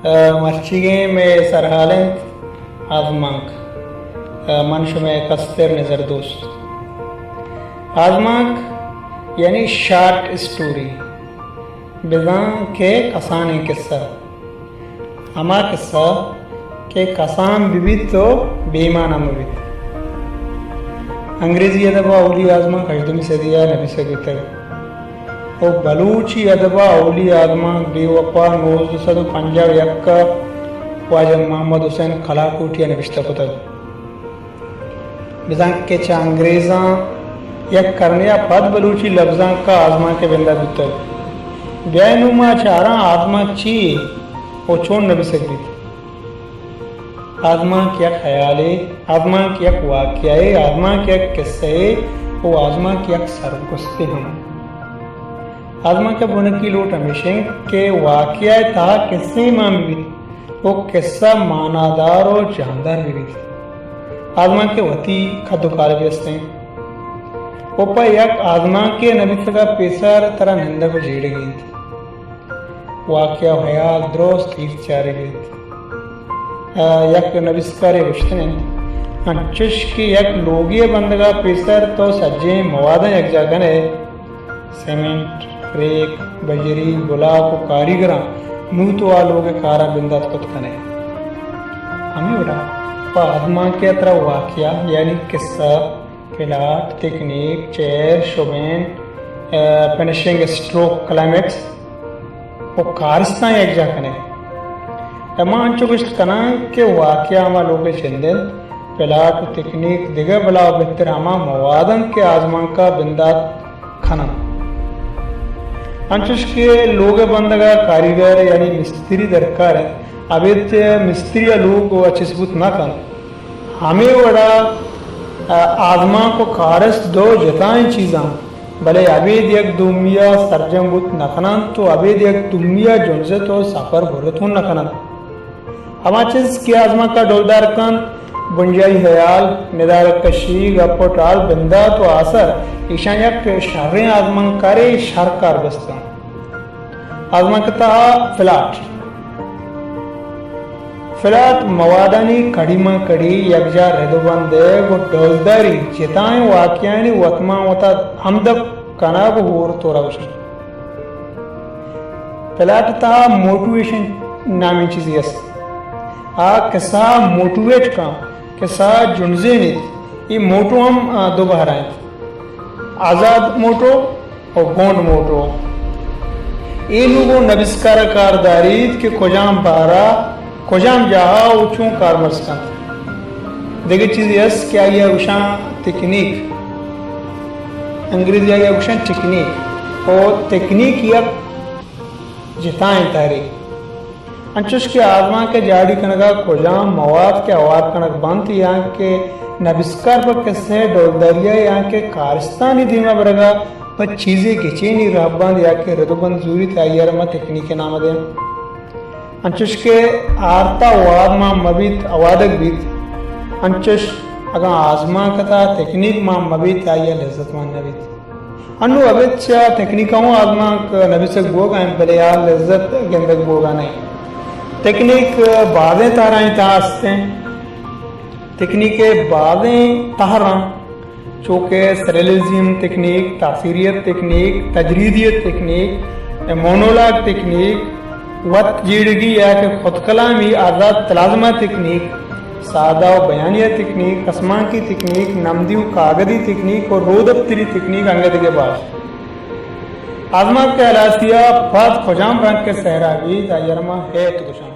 مرچیگیں میں سرحالیں آزمانک منش میں کستر نظر دوست آزمانک یعنی شارٹ اسٹوری بزان کے کسانی قصہ ہما قصہ کہ کسان بھی تو بیمانہ مبید انگریزی ادبہ اولی آزمانک 8ویں صدی نبی سے گتر اور بلوچی ادبہ اولی آزمانک بے وفا 1951 کا واجہ محمد حسین کھلاکوٹیا نوشتہ کتب بزان کے چا انگریزاں یک کرنیا پد بلوچی لفظاں کا آزمان کے بندہ بیتر بیائی نوما چارا آزمان چی وہ چون نبی سے گتر آزمان کی ایک خیال ہے، آزمان کی ایک واقعہ ہے، آزمان کی ایک قصہ ہے، وہ آزمان کی ایک سرگستے ہم آزمان کے بنکی لوٹ ہمیشہ کہ واقعہ تھا قصے ماں بھی وہ قصہ معنادار اور جاندار بھی تھی آزمان کے وطی خدو کال بھی ہستے ہیں وہ پا یک آزمان کے نبی سگا پیسار طرح نندہ کو جیڑے گئی تھی واقعہ خیال درست تیز چارے گئی تھی یک نبی سکارے گشتنے انچش کی یک لوگی بندگا پیسر تو سجیں موادیں یک جاگن ہے سیمنٹ، ریک، بجری، گلاب و کاریگران نوتو آلوگ کارا بندات کت کنے ہمیں اڑا پا آدمان کے اطرا واقعہ یعنی قصہ پلاٹ، تکنیک، چیر، شوبین، پینشنگ سٹروک، کلائمیکس و کارستان یک جا کنے اما انچو گشت کنان کہ واقعہ ہما لوگ چندن پلاٹ و تکنیک دیگر بلا و بہتر ہما موادن کے آزمان کا بندات کھنن انچوش کے لوگ بندگا کاریگر یعنی مستری درکار ہے ابیت مستری لوگ اچھے ثبوت نہ کن ہمیں وڑا آزمان کو کارس دو جتائیں چیزاں بلے ابید یک دومیہ سرجم بوت نکنن تو ابید یک دومیہ جنزت و سفر بھرتون نکنن ہما چیز کی آزمان کا ڈولدار کن بنجائی حیال ندار کشی گپ و ٹال بندات و آثر ایشان یک شرین آزمان کارے شرکار بستن آزمان کتا فلاٹ موادانی کڑی ماں کڑی یک جا ردو بندے و ڈولداری جتائیں واقعانی وطمان وطا ہمدب کناب ہور تورا بشن فلاٹ تا موٹویشن نامی چیزی ہے کسا موٹویٹ کا کسا جنزے نیت یہ موٹو ہم دو بہرائیں آزاد موٹو اور گونڈ موٹو یہ لوگوں نبسکار کاردارید کہ کجام بارا کجام جہاں اوچوں کارمرز کن دیگر چیز یس کیا یہ اوشان تکنیک انگریزی آیا اوشان تکنیک اور تکنیک یک جتائیں تاریخ انچوش کے آزمان کے جاڑی کنگا کجام مواد کے اواد کنگ بانتی یہاں کے نبسکار پر کسے ڈولداریا یہاں کے کارستانی دیما برگا پر چیزیں گچینی رہباند یا کے ردوبند زوری تائیر ما تکنیک نام دیں انچوش کے آرتا اواد ما مبیت اوادک بیت انچوش اگا آزمان کتا تکنیک ما مبیت آئیر لذت مان نبیت انو ابیت چا تکنیکاں آزمان نبی سے گوگا ہیں بلے آل لذت گندگ گوگا نہیں تکنیک بعدیں تارائیں تاستیں تکنیک بعدیں تہران چونکہ سریلزم تکنیک، تاثیریت تکنیک، تجریدیت تکنیک، مونولاگ تکنیک، وقت جیڑگی یا کہ خود کلامی آزاد تلازمہ تکنیک، سادہ و بیانیہ تکنیک، قسمان کی تکنیک، نمدی و کاغذی تکنیک اور رودبتری تکنیک انگد کے بعد آزمان کے علاسیہ فاد خجام رنگ کے سہراوی دائرما ہے تو دشان